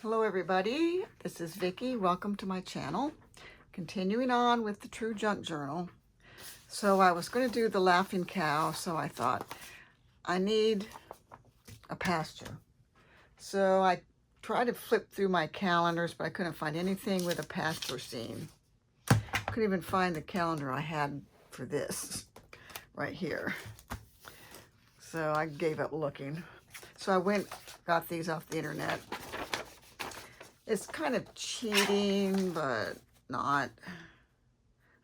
Hello everybody, this is Vicki. Welcome to my channel. Continuing on with the True Junk Journal. So I was going to do the laughing cow, so I thought I need a pasture. So I tried to flip through my calendars, but I couldn't find anything with a pasture scene. Couldn't even find the calendar I had for this right here. So I gave up looking. So I got these off the internet. It's kind of cheating, but not.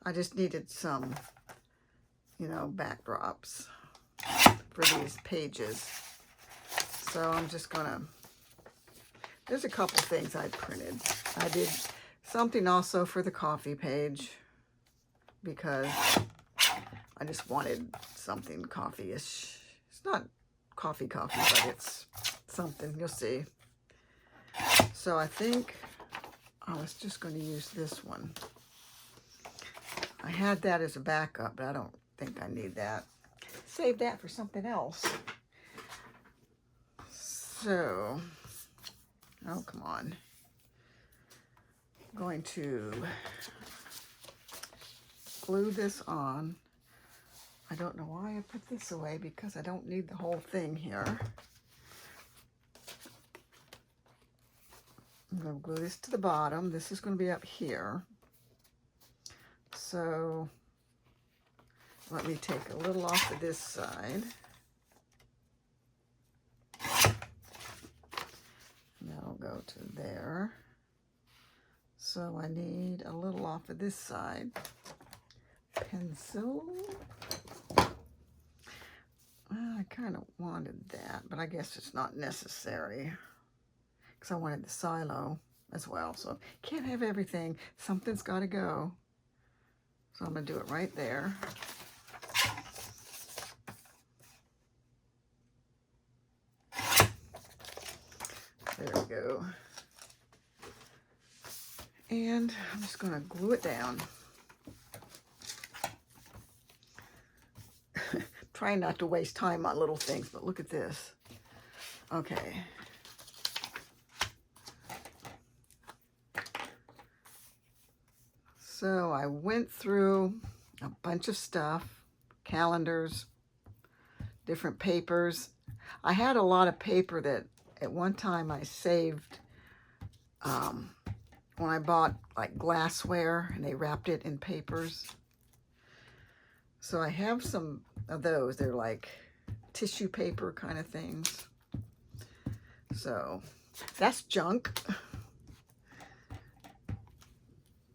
I just needed some, backdrops for these pages. So I'm just gonna, there's a couple things I printed. I did something also for the coffee page because I just wanted something coffee-ish. It's not coffee, but it's something, you'll see. So I think I was just going to use this one. I had that as a backup, but I don't think I need that. Save that for something else. So, oh, come on. I'm going to glue this on. I don't know why I put this away because I don't need the whole thing here. I'm going to glue this to the bottom. This is going to be up here. So let me take a little off of this side. And that'll go to there. So I need a little off of this side. Pencil. Well, I kind of wanted that, but I guess it's not necessary. Because I wanted the silo as well. So can't have everything. Something's got to go. So I'm going to do it right there. There we go. And I'm just going to glue it down. Trying not to waste time on little things, but look at this. Okay. So I went through a bunch of stuff, calendars, different papers. I had a lot of paper that at one time I saved when I bought like glassware and they wrapped it in papers. So I have some of those. They're like tissue paper kind of things. So that's junk.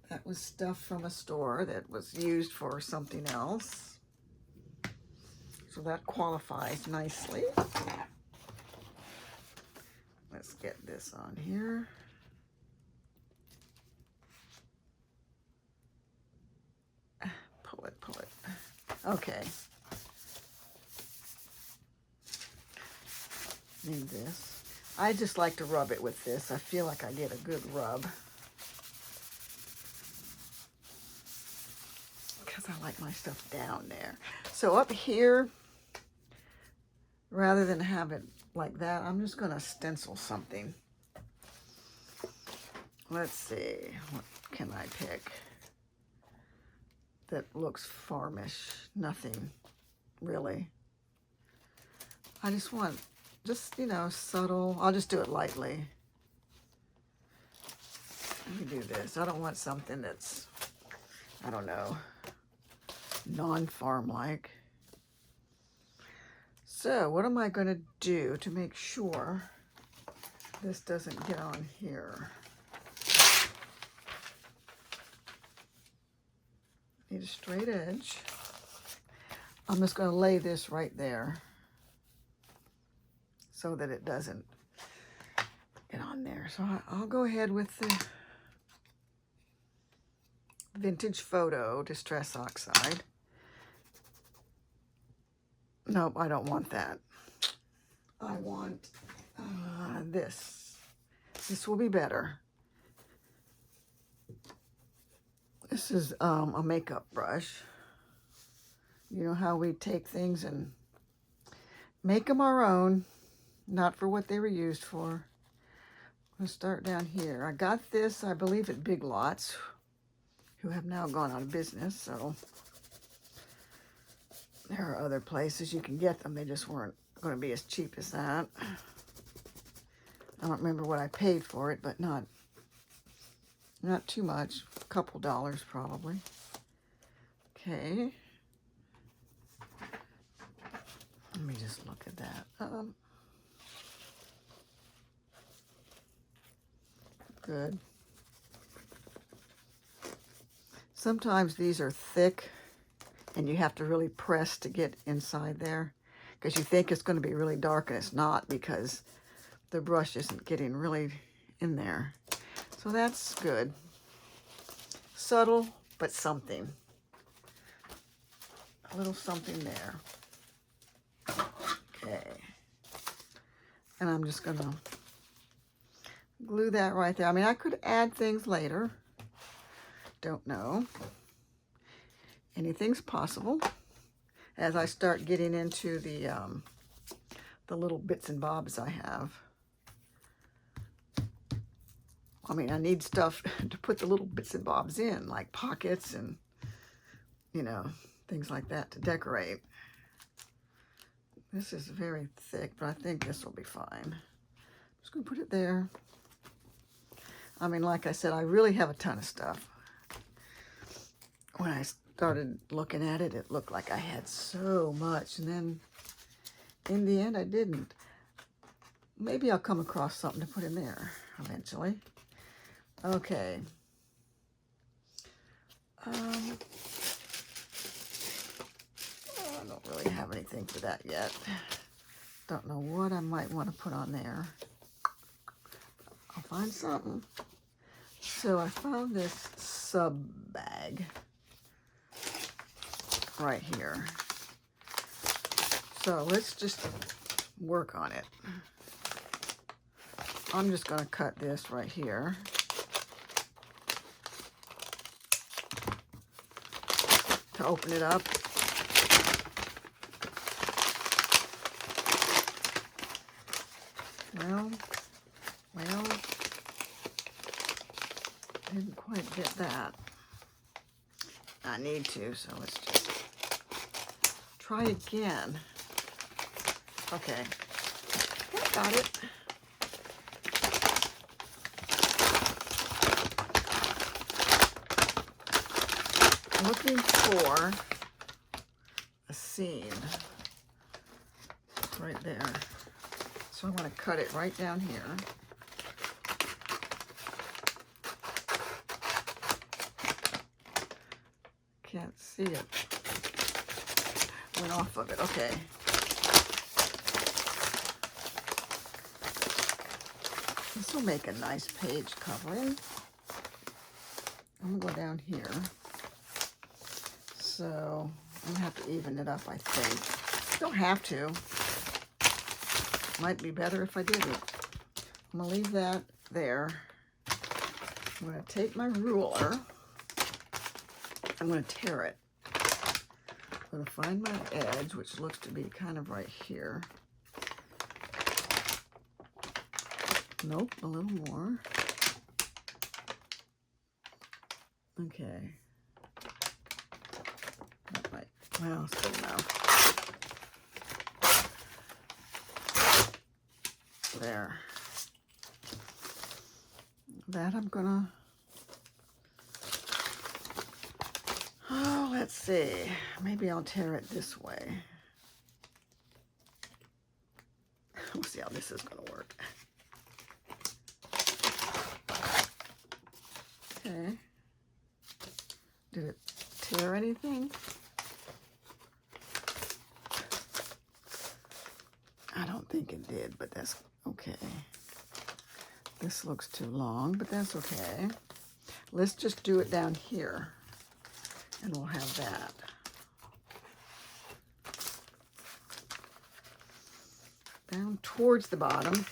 That was stuff from a store that was used for something else. So that qualifies nicely. Let's get this on here. Pull it. Okay. Need this. I just like to rub it with this. I feel like I get a good rub. Because I like my stuff down there. So up here, rather than have it like that, I'm just going to stencil something. Let's see. What can I pick that looks farmish? Nothing, really. I just want, subtle. I'll just do it lightly. Let me do this. I don't want something that's, I don't know, non-farm-like. So what am I going to do to make sure this doesn't get on here? Need a straight edge. I'm just going to lay this right there so that it doesn't get on there. So I'll go ahead with the Vintage Photo Distress Oxide. Nope, I don't want that. I want this. This will be better. This is a makeup brush. You know how we take things and make them our own, not for what they were used for. I'm going to start down here. I got this, I believe, at Big Lots, who have now gone out of business, so there are other places you can get them. They just weren't going to be as cheap as that. I don't remember what I paid for it, but not too much. A couple dollars probably. Okay. Let me just look at that. Good. Sometimes these are thick and you have to really press to get inside there because you think it's going to be really dark and it's not because the brush isn't getting really in there. So that's good. Subtle, but something. A little something there. Okay. And I'm just going to glue that right there. I mean, I could add things later. Don't know. Anything's possible as I start getting into the little bits and bobs I have. I mean, I need stuff to put the little bits and bobs in, like pockets and, you know, things like that to decorate. This is very thick, but I think this will be fine. I'm just going to put it there. I mean, like I said, I really have a ton of stuff. When I started looking at it, it looked like I had so much, and then in the end, I didn't. Maybe I'll come across something to put in there eventually. Okay. I don't really have anything for that yet. Don't know what I might want to put on there. I'll find something. So I found this sub bag right here. So let's just work on it. I'm just going to cut this right here. To open it up. Well, didn't quite get that. I need to, so let's just try again. Okay, got it. Looking for a seam right there. So I'm going to cut it right down here. Can't see it. Went off of it. Okay. This will make a nice page covering. I'm going to go down here. So I'm going to have to even it up, I think. Don't have to. Might be better if I didn't. I'm going to leave that there. I'm going to take my ruler. I'm going to tear it. I'm going to find my edge, which looks to be kind of right here. Nope, a little more. Okay. That might, well, still no. There. That I'm gonna, oh, let's see. Maybe I'll tear it this way. We'll see how this is gonna work. Okay. Did it tear anything? I don't think it did, but that's okay. This looks too long, but that's okay. Let's just do it down here, and we'll have that. Down towards the bottom.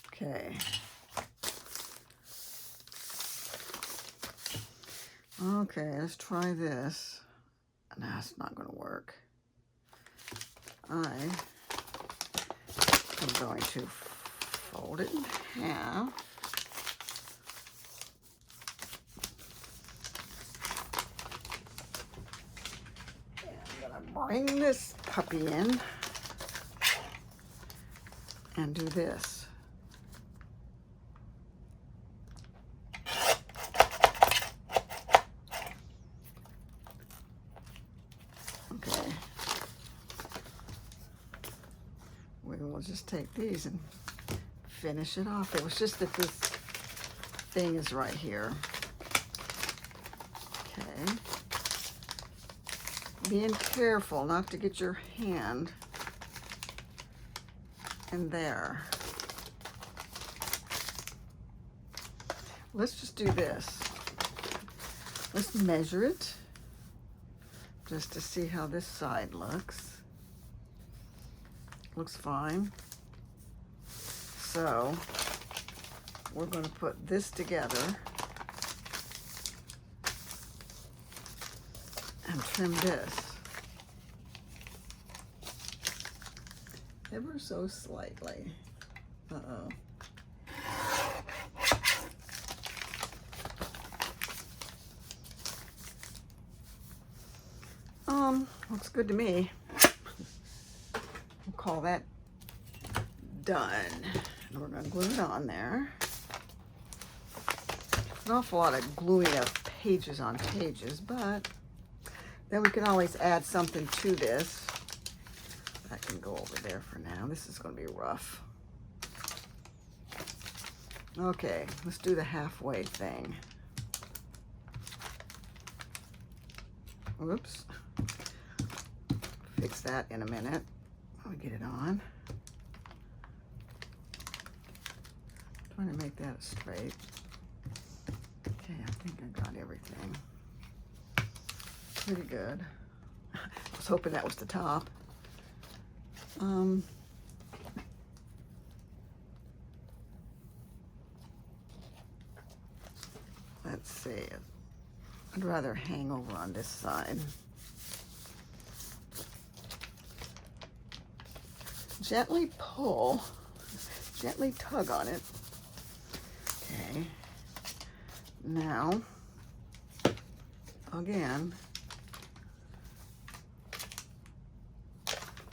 Okay. Okay, let's try this. No, it's not going to work. I am going to fold it in half. And I'm going to bring this puppy in and do this. Okay. We will just take these and finish it off. It was just that this thing is right here. Okay. Being careful not to get your hand in there. Let's just do this. Let's measure it just to see how this side looks. Looks fine. So we're going to put this together and trim this ever so slightly. Uh-oh. Looks good to me. We'll call that done. And we're going to glue it on there. An awful lot of gluing of pages on pages, but then we can always add something to this. That can go over there for now. This is going to be rough. Okay, let's do the halfway thing. Oops. Fix that in a minute. I'll get it on. Trying to make that straight. Okay, I think I got everything. Pretty good. I was hoping that was the top. Let's see. I'd rather hang over on this side. Gently pull, gently tug on it. Okay. Now, again,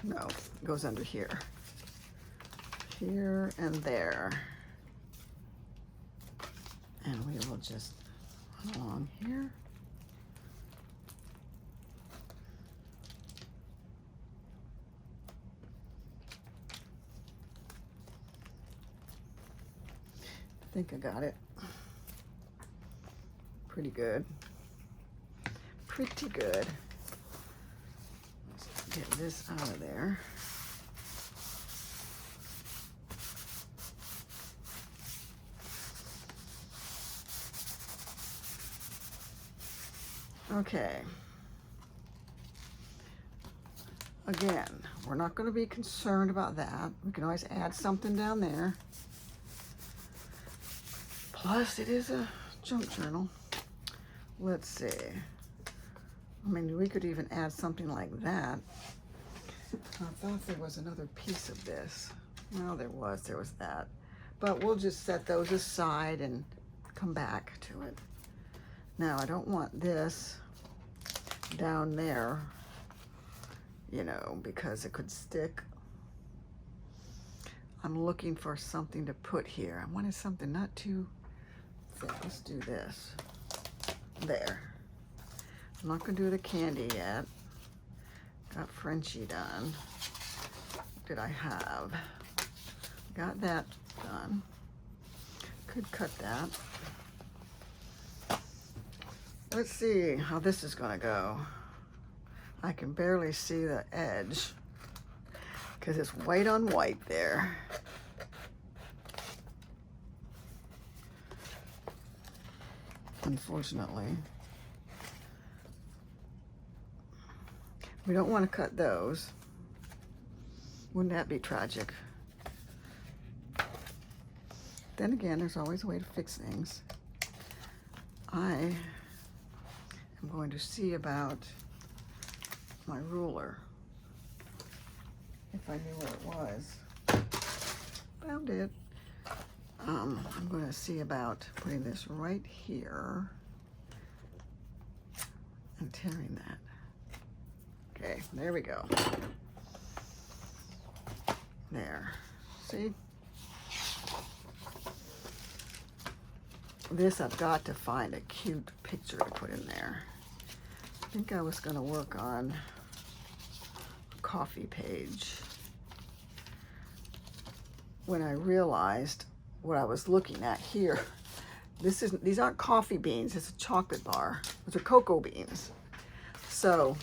no, it goes under here. Here and there. And we will just run along here. I think I got it. Pretty good. Pretty good. Let's get this out of there. Okay. Again, we're not going to be concerned about that. We can always add something down there. Plus, it is a junk journal. Let's see. I mean, we could even add something like that. I thought there was another piece of this. Well, there was that. But we'll just set those aside and come back to it. Now, I don't want this down there, you know, because it could stick. I'm looking for something to put here. I wanted something not too thick. Let's do this. There. I'm not going to do the candy yet. Got Frenchie done. What did I have? Got that done. Could cut that. Let's see how this is going to go. I can barely see the edge because it's white on white there. Unfortunately. We don't want to cut those. Wouldn't that be tragic? Then again, there's always a way to fix things. I am going to see about my ruler. if I knew where it was. Found it. I'm going to see about putting this right here and tearing that. Okay, there we go. There. See? This, I've got to find a cute picture to put in there. I think I was going to work on a coffee page when I realized what I was looking at here. These aren't coffee beans, it's a chocolate bar. Those are cocoa beans. So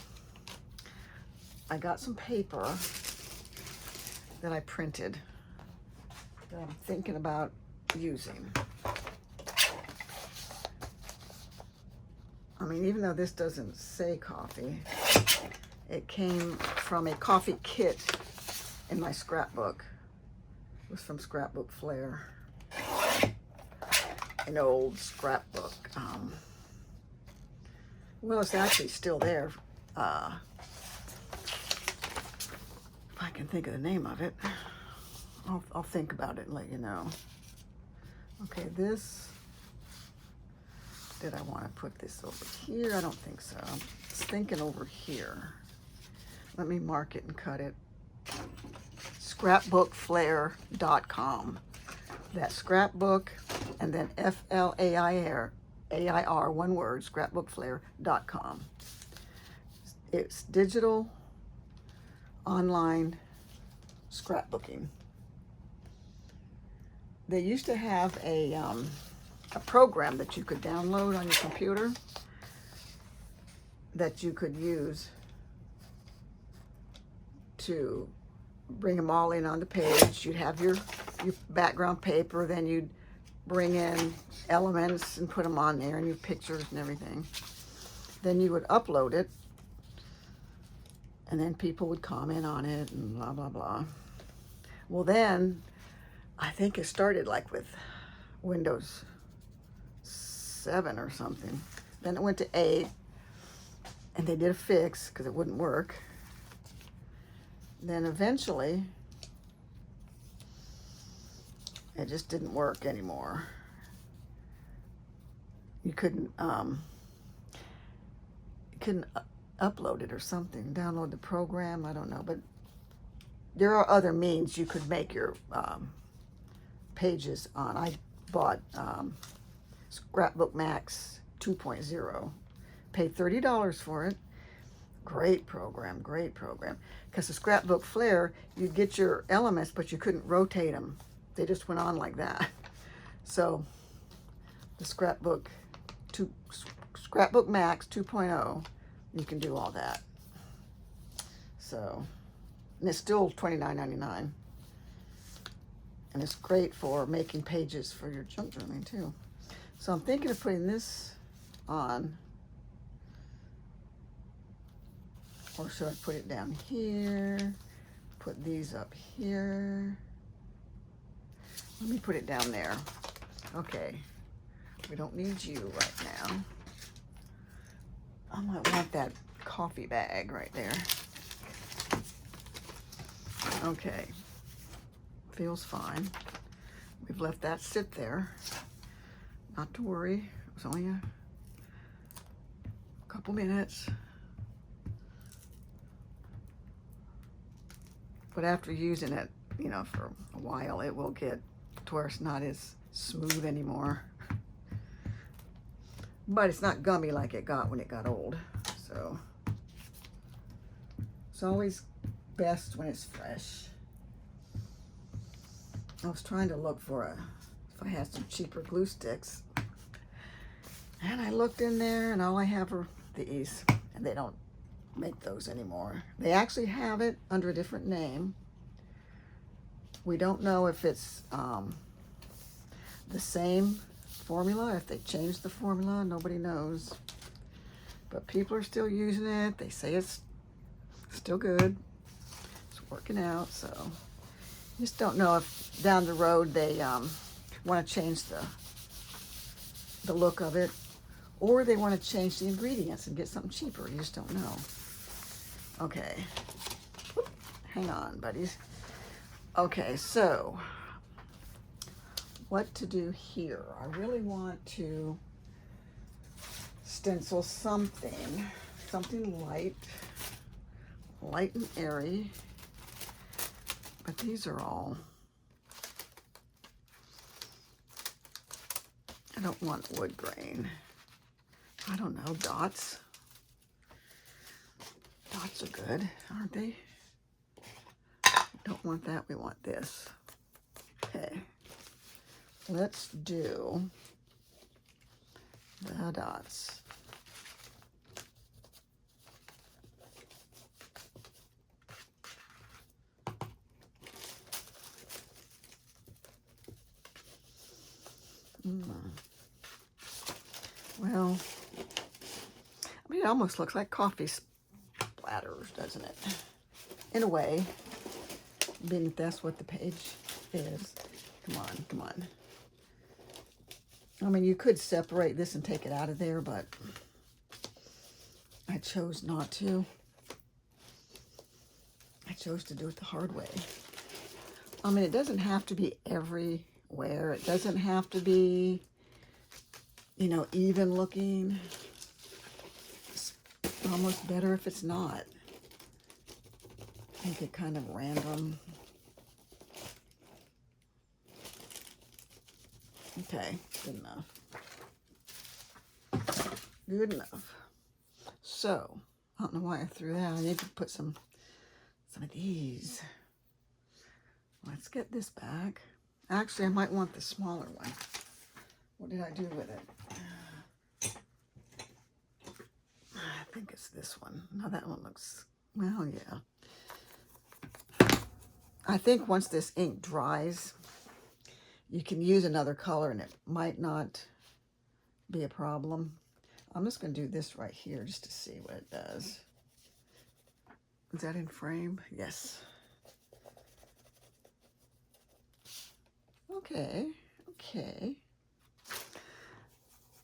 I got some paper that I printed that I'm thinking about using. I mean, even though this doesn't say coffee, it came from a coffee kit in my scrapbook. It was from Scrapbook Flair. An old scrapbook. Well, it's actually still there. If I can think of the name of it, I'll think about it and let you know. Okay, this. Did I want to put this over here? I don't think so. I'm just thinking over here. Let me mark it and cut it. Scrapbookflair.com. That's scrapbook and then F-L-A-I-R, A-I-R, one word, scrapbookflair.com. It's digital, online scrapbooking. They used to have a program that you could download on your computer that you could use to bring them all in on the page. You'd have your background paper, then you'd bring in elements and put them on there, and your pictures and everything. Then you would upload it, and then people would comment on it and blah, blah, blah. Well, then I think it started like with Windows 7 or something. Then it went to 8, and they did a fix because it wouldn't work. Then eventually it just didn't work anymore. You couldn't upload it or something, download the program, I don't know, but there are other means you could make your pages on. I bought Scrapbook Max 2.0, paid $30 for it. Great program, great program. Because the Scrapbook Flair, you'd get your elements, but you couldn't rotate them. They just went on like that. So the Scrapbook Max 2.0, you can do all that. So, and it's still $29.99. And it's great for making pages for your junk journaling too. So I'm thinking of putting this on. Or should I put it down here? Put these up here. Let me put it down there. Okay. We don't need you right now. I might want that coffee bag right there. Okay. Feels fine. We've left that sit there. Not to worry. It was only a couple minutes. But after using it, you know, for a while, it will get to where it's not as smooth anymore. But it's not gummy like it got when it got old. So it's always best when it's fresh. I was trying to look for if I had some cheaper glue sticks. And I looked in there and all I have are these. And they don't make those anymore. They actually have it under a different name. We don't know if it's the same formula, if they changed the formula, nobody knows. But people are still using it. They say it's still good. It's working out, so just don't know if down the road they want to change the look of it, or they want to change the ingredients and get something cheaper. You just don't know. Okay. Hang on, buddies. Okay, so what to do here? I really want to stencil something light and airy, but these are all, I don't want wood grain. I don't know, dots. Dots are good, aren't they? Don't want that, we want this. Okay, let's do the dots. Well, I mean, it almost looks like coffee splatters, doesn't it? In a way, being that that's what the page is. Come on, come on. I mean, you could separate this and take it out of there, but I chose not to. I chose to do it the hard way. I mean, it doesn't have to be everywhere. It doesn't have to be, you know, even looking. It's almost better if it's not. Make it kind of random. Okay, good enough. Good enough. So, I don't know why I threw that. I need to put some of these. Let's get this back. Actually, I might want the smaller one. What did I do with it? I think it's this one. No, that one looks, well, yeah. I think once this ink dries, you can use another color and it might not be a problem. I'm just going to do this right here just to see what it does. Is that in frame? Yes. Okay, okay.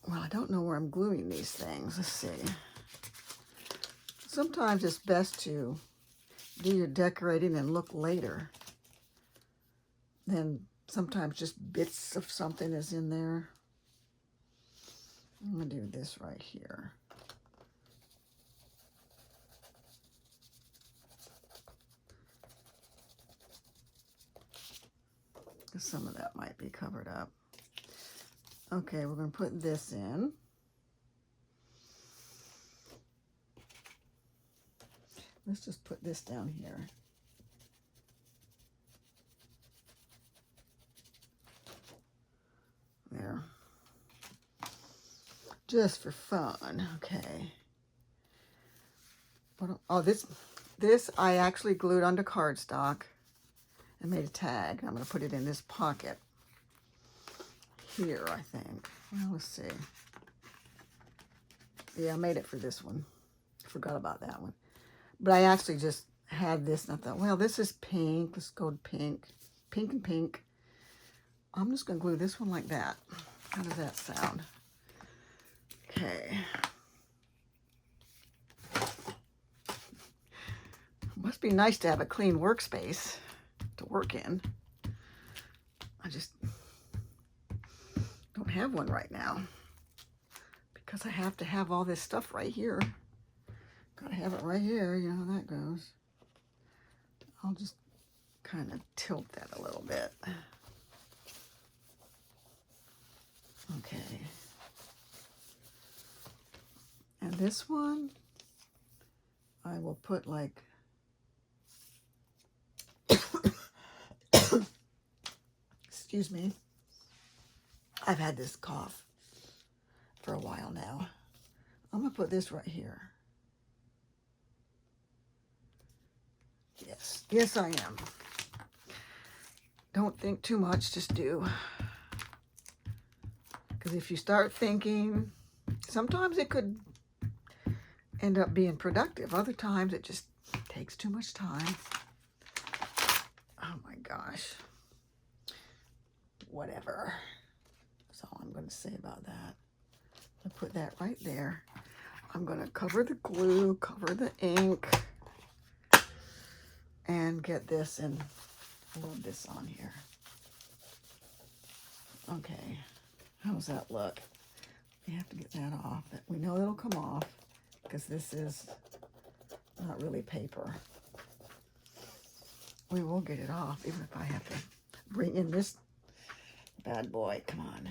Well, I don't know where I'm gluing these things. Let's see. Sometimes it's best to do your decorating and look later. Then sometimes just bits of something is in there. I'm going to do this right here. Some of that might be covered up. Okay, we're going to put this in. Let's just put this down here. There. Just for fun. Okay. Oh, this I actually glued onto cardstock and made a tag. I'm going to put it in this pocket here, I think. Well, let's see. Yeah, I made it for this one. Forgot about that one. But I actually just had this and I thought, well, this is pink. Let's go to pink. Pink and pink. I'm just going to glue this one like that. How does that sound? Okay. Must be nice to have a clean workspace to work in. I just don't have one right now because I have to have all this stuff right here. Gotta have it right here, you know how that goes. I'll just kind of tilt that a little bit. Okay. And this one, I will put like, excuse me, I've had this cough for a while now. I'm gonna put this right here. Yes, yes I am. Don't think too much, just do. Because if you start thinking, sometimes it could end up being productive. Other times it just takes too much time. Oh my gosh. Whatever. That's all I'm going to say about that. I'll put that right there. I'm going to cover the glue, cover the ink. and get this and load this on here. Okay, how does that look? We have to get that off. We know it'll come off because this is not really paper. We will get it off even if I have to bring in this bad boy. Come on.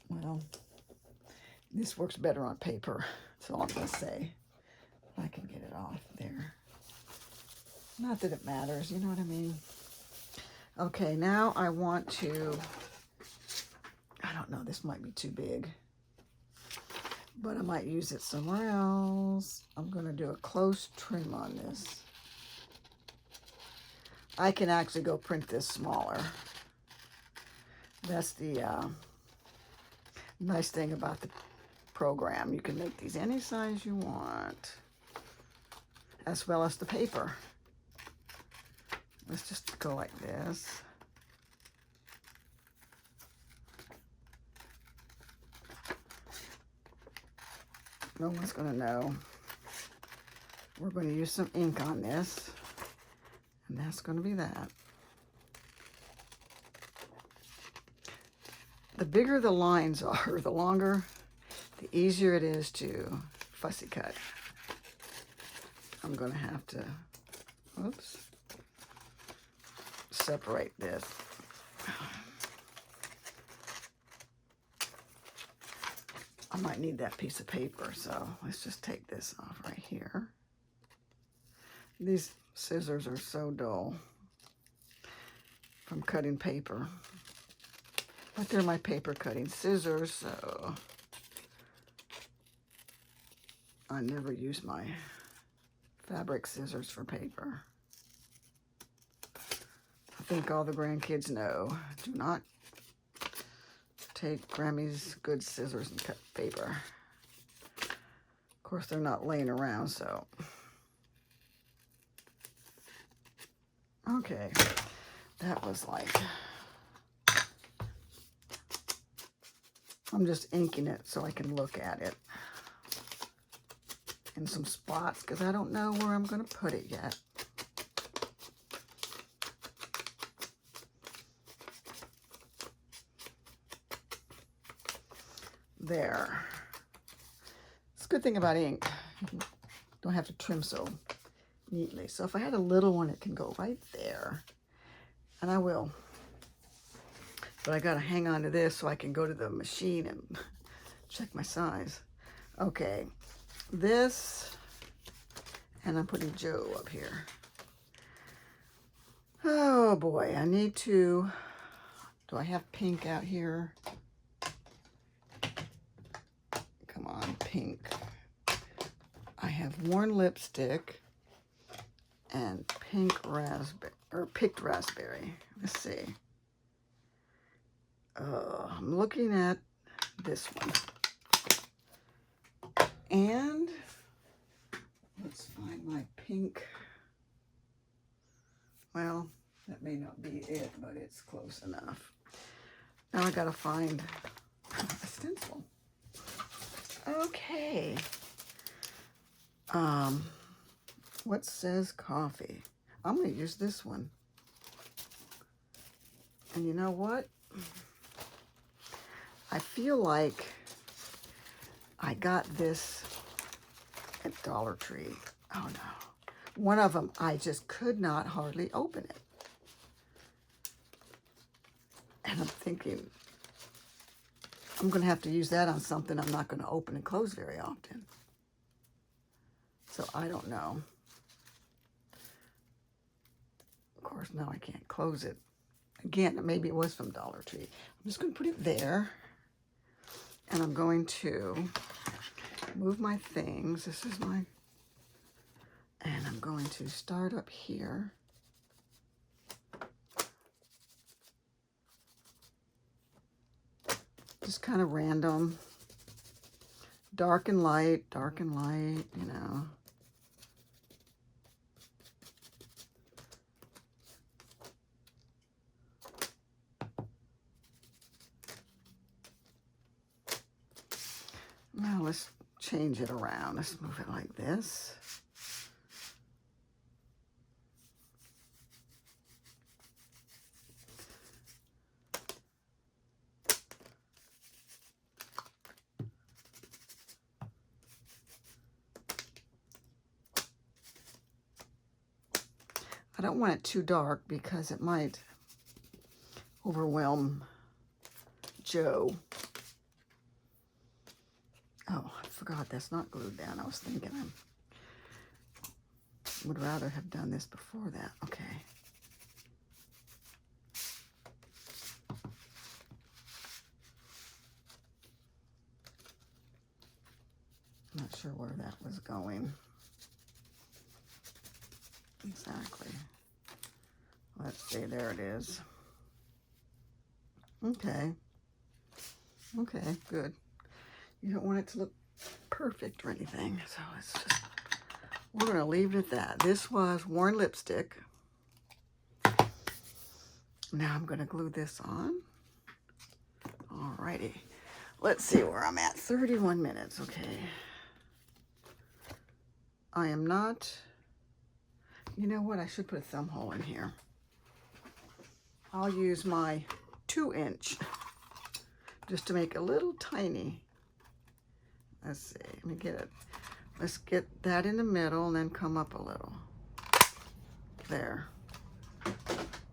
Well, this works better on paper. That's all I'm going to say. I can get it off there. Not that it matters, you know what I mean? Okay, now I want to, I don't know, this might be too big, but I might use it somewhere else. I'm going to do a close trim on this. I can actually go print this smaller. That's the nice thing about the program. You can make these any size you want, as well as the paper. Let's just go like this. No one's going to know. We're going to use some ink on this, and that's going to be that. The bigger the lines are, the longer, the easier it is to fussy cut. I'm going to have to, oops, separate this. I might need that piece of paper, so let's just take this off right here. These scissors are so dull from cutting paper, but they're my paper cutting scissors, so I never use my fabric scissors for paper. I think all the grandkids know, do not take Grammy's good scissors and cut paper. Of course, they're not laying around, so. Okay, that was like, I'm just inking it so I can look at it in some spots because I don't know where I'm going to put it yet. There. It's a good thing about ink. You don't have to trim so neatly. So if I had a little one, it can go right there. And I will. But I got to hang on to this so I can go to the machine and check my size. Okay. This, and I'm putting Joe up here. Oh boy, I need to, do I have pink out here? Come on, pink. I have worn lipstick and pink raspberry, or picked raspberry. Let's see. I'm looking at this one. And let's find my pink. Well, that may not be it, but it's close enough. Now I gotta find a stencil. Okay. What says coffee? I'm gonna use this one. And you know what? I feel like I got this at Dollar Tree. Oh no. One of them, I just could not hardly open it. And I'm thinking, I'm going to have to use that on something I'm not going to open and close very often. So I don't know. Of course, now I can't close it. Again, maybe it was from Dollar Tree. I'm just going to put it there. And I'm going to move my things. This is my, and I'm going to start up here. Just kind of random. Dark and light, you know. Now let's change it around. Let's move it like this. I don't want it too dark because it might overwhelm Joe. Oh, I forgot that's not glued down. I was thinking I would rather have done this before that. Okay. I'm not sure where that was going. Exactly. Let's see, there it is. Okay. Okay, good. You don't want it to look perfect or anything, so it's just, we're gonna leave it at that. This was worn lipstick. Now I'm gonna glue this on. Alrighty. Let's see where I'm at. 31 minutes, okay. I am not, you know what, I should put a thumb hole in here. I'll use my 2-inch just to make a little tiny. Let's see, let me get it. Let's get that in the middle and then come up a little. There.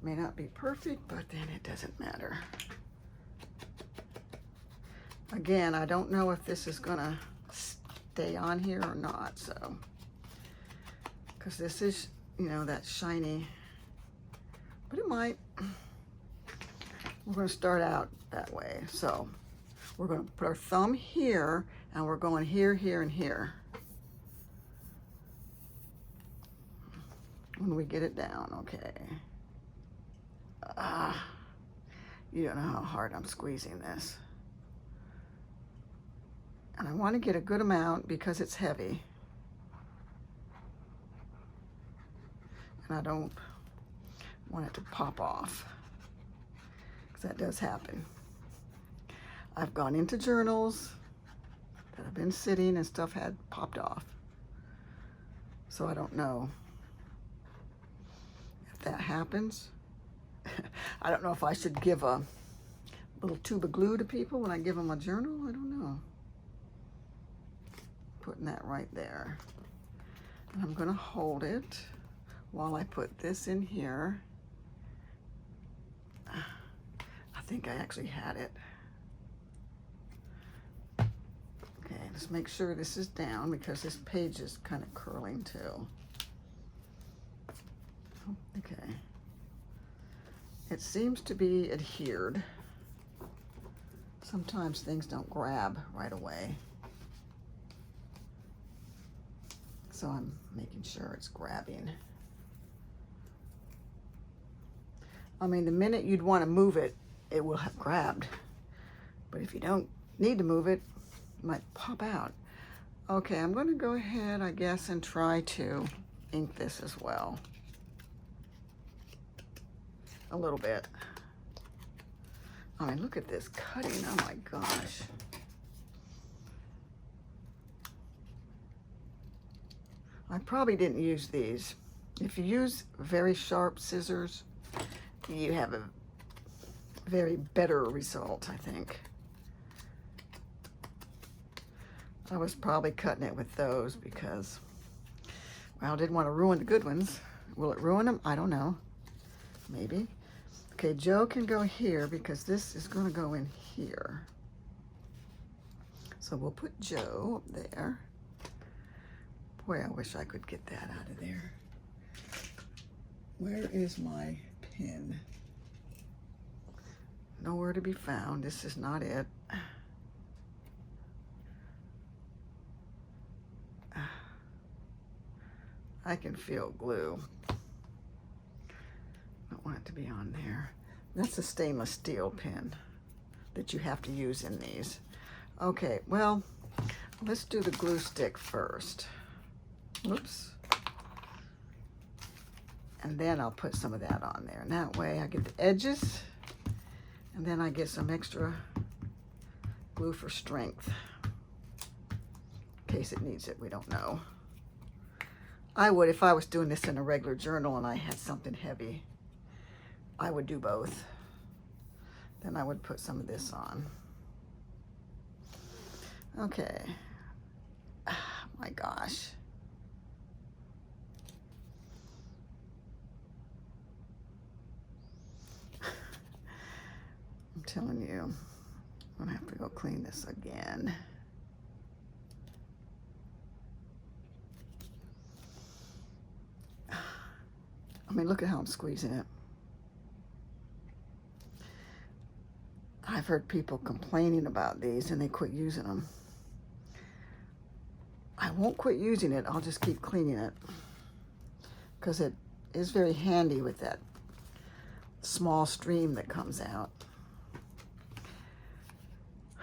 May not be perfect, but then it doesn't matter. Again, I don't know if this is gonna stay on here or not, so. Because this is, you know, that shiny, but it might. We're gonna start out that way. So we're gonna put our thumb here and we're going here, here, and here. When we get it down, okay. You don't know how hard I'm squeezing this. And I want to get a good amount because it's heavy. And I don't want it to pop off, because that does happen. I've gone into journals that have been sitting and stuff had popped off. So I don't know if that happens. I don't know if I should give a little tube of glue to people when I give them a journal. I don't know. Putting that right there. And I'm going to hold it while I put this in here. I think I actually had it. Okay, let's make sure this is down because this page is kind of curling too. Okay. It seems to be adhered. Sometimes things don't grab right away. So I'm making sure it's grabbing. I mean, the minute you'd want to move it, it will have grabbed. But if you don't need to move it, it might pop out. Okay, I'm going to go ahead, I guess, and try to ink this as well. A little bit. I mean, look at this cutting. Oh my gosh. I probably didn't use these. If you use very sharp scissors, you have a very better result, I think. I was probably cutting it with those because, well, I didn't want to ruin the good ones. Will it ruin them? I don't know. Maybe. Okay, Joe can go here because this is going to go in here. So we'll put Joe up there. Boy, I wish I could get that out of there. Where is my pin? Nowhere to be found. This is not it. I can feel glue. Don't want it to be on there. That's a stainless steel pin that you have to use in these. Okay, well, let's do the glue stick first. Oops. And then I'll put some of that on there. And that way I get the edges, and then I get some extra glue for strength. in case it needs it. We don't know. I would, if I was doing this in a regular journal and I had something heavy, I would do both. Then I would put some of this on. Okay. Oh, my gosh. I'm telling you, I'm gonna have to go clean this again. I mean, look at how I'm squeezing it. I've heard people complaining about these and they quit using them. I won't quit using it, I'll just keep cleaning it, because it is very handy with that small stream that comes out.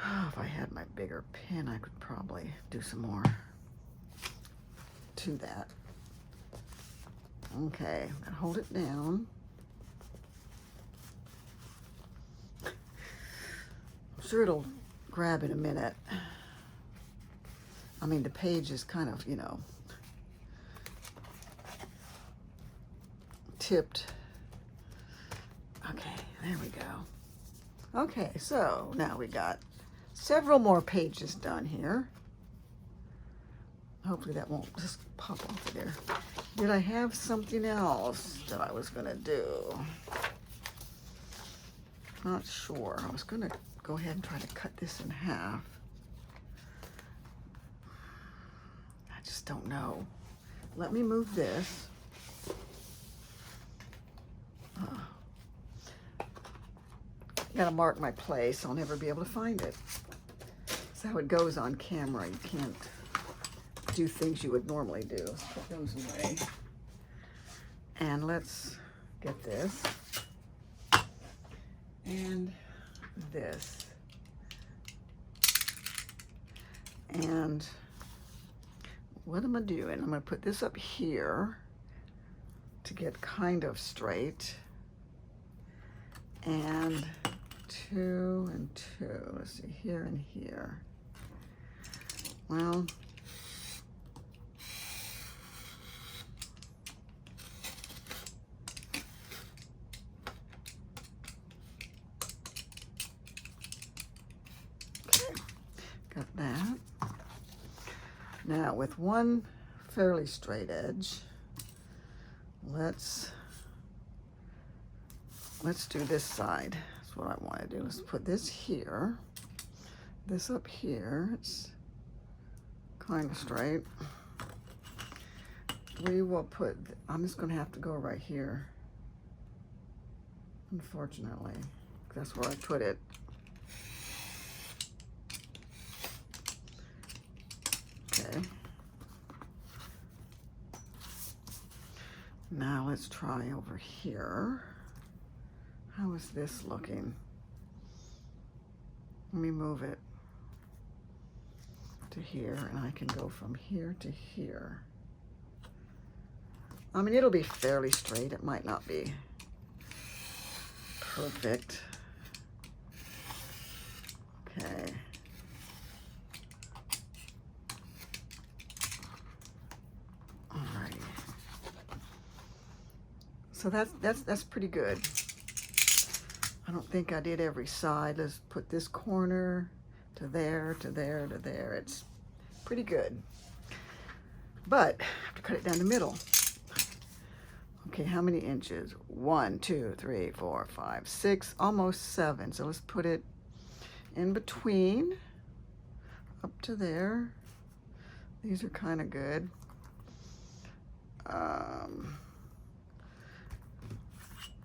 Oh, if I had my bigger pen, I could probably do some more to that. Okay, hold it down. I'm sure it'll grab in a minute. I mean, the page is kind of, you know, tipped. Okay, there we go. Okay, so now we got several more pages done here. Hopefully that won't just pop off of there. Did I have something else that I was gonna do? Not sure. I was gonna go ahead and try to cut this in half. I just don't know. Let me move this. Gotta mark my place. I'll never be able to find it. That's how it goes on camera. You can't do things you would normally do. Let's put those away. And let's get this. And this. And what am I doing? I'm gonna put this up here to get kind of straight. And 2 and 2. Let's see, here and here. Well, okay, got that. Now with one fairly straight edge, let's do this side. That's what I want to do. Let's put this here, this up here. It's kind of straight. We will put, I'm just going to have to go right here, unfortunately. That's where I put it. Okay. Now let's try over here. How is this looking? Let me move it to here, and I can go from here to here. I mean, it'll be fairly straight. It might not be perfect. Okay. Alrighty. So that's pretty good. I don't think I did every side. Let's put this corner to there, to there, to there. It's pretty good. But I have to cut it down the middle. Okay, how many inches? 1, 2, 3, 4, 5, 6, almost 7. So let's put it in between, up to there. These are kind of good.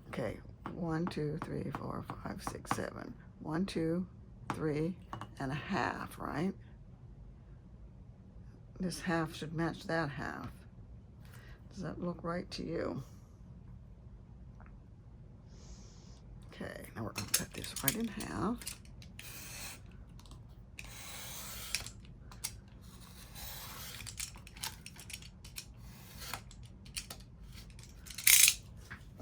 Okay, 1, 2, 3, 4, 5, 6, 7. 1, 2, 3 and a half, right? This half should match that half. Does that look right to you? Okay, now we're going to cut this right in half.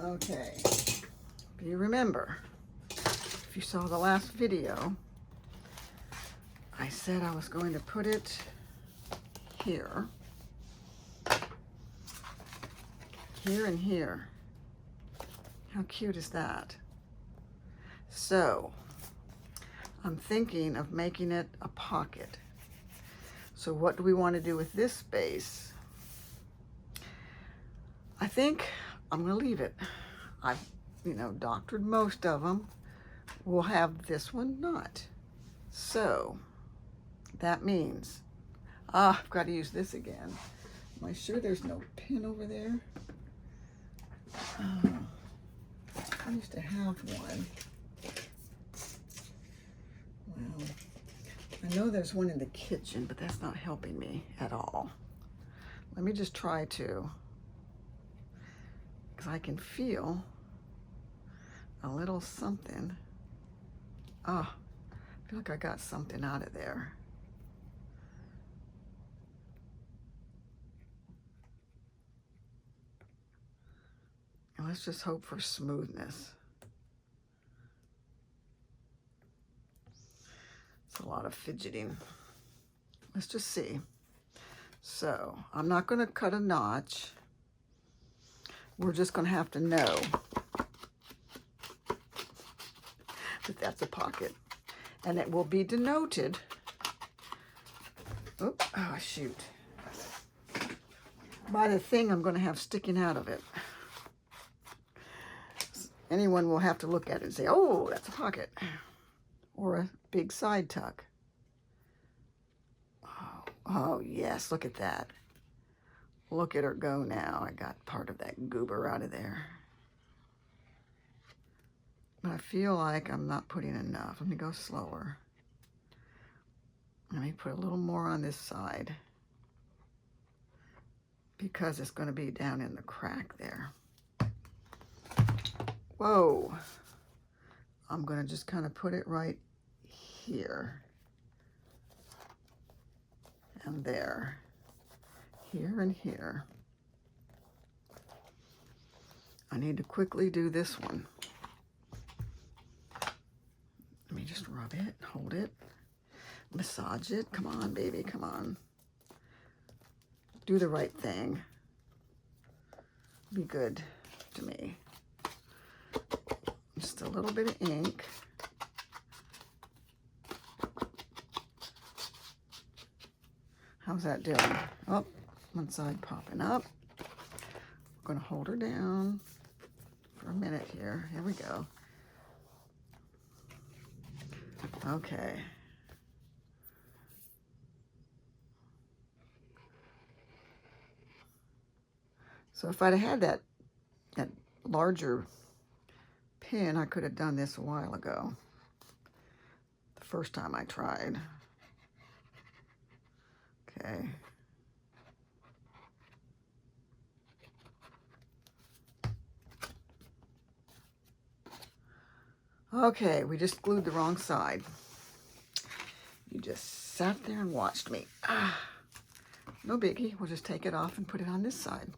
Okay, if you remember, if you saw the last video, I said I was going to put it here. Here and here. How cute is that? So I'm thinking of making it a pocket. So what do we want to do with this space? I think I'm going to leave it. I've, doctored most of them. We'll have this one not. So that means, I've got to use this again. Am I sure there's no pin over there? I used to have one. Well, I know there's one in the kitchen, but that's not helping me at all. Let me just try to, because I can feel a little something. I feel like I got something out of there. And let's just hope for smoothness. It's a lot of fidgeting. Let's just see. So I'm not going to cut a notch. We're just going to have to know that that's a pocket. And it will be denoted. Oh, shoot. By the thing I'm going to have sticking out of it. Anyone will have to look at it and say, oh, that's a pocket. Or a big side tuck. Oh, yes, look at that. Look at her go now. I got part of that goober out of there. But I feel like I'm not putting enough. Let me go slower. Let me put a little more on this side, because it's going to be down in the crack there. Whoa. I'm going to just kind of put it right here. And there. Here and here. I need to quickly do this one. Let me just rub it, hold it, massage it. Come on, baby, come on. Do the right thing. Be good to me. Just a little bit of ink. How's that doing? Oh, one side popping up. I'm going to hold her down for a minute here. Here we go. Okay. So if I'd have had that larger pin, I could have done this a while ago. The first time I tried. Okay. Okay, we just glued the wrong side. You just sat there and watched me. No biggie. We'll just take it off and put it on this side.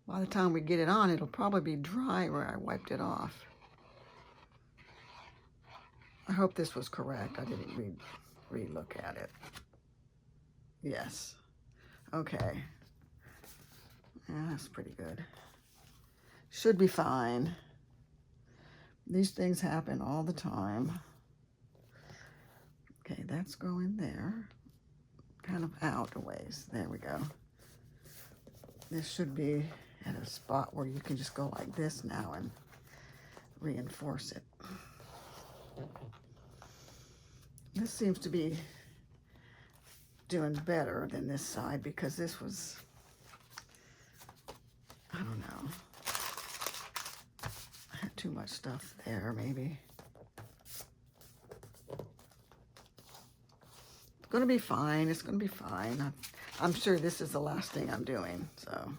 By the time we get it on, it'll probably be dry where I wiped it off. I hope this was correct. I didn't re-look at it. Yes. Okay. Yeah, that's pretty good. Should be fine. These things happen all the time. Okay, that's going there. Kind of out a ways. There we go. This should be at a spot where you can just go like this now and reinforce it. This seems to be doing better than this side, because this was, I don't know, I had too much stuff there maybe. It's gonna be fine, it's gonna be fine. I'm sure this is the last thing I'm doing, so.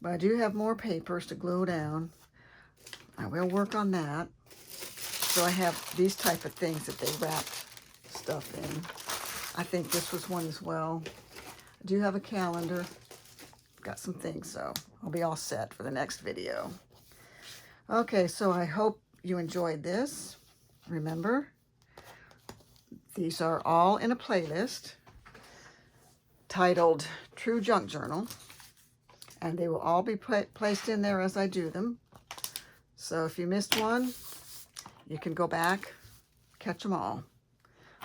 But I do have more papers to glue down. I will work on that. So I have these type of things that they wrap stuff in. I think this was one as well. I do have a calendar. Got some things, so I'll be all set for the next video. Okay, so I hope you enjoyed this. Remember, these are all in a playlist. titled True Junk Journal, and they will all be placed in there as I do them. So if you missed one, you can go back, catch them all.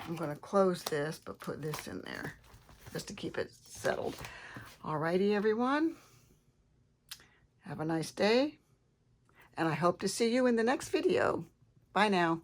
I'm going to close this, but put this in there just to keep it settled. Alrighty, everyone. Have a nice day, and I hope to see you in the next video. Bye now.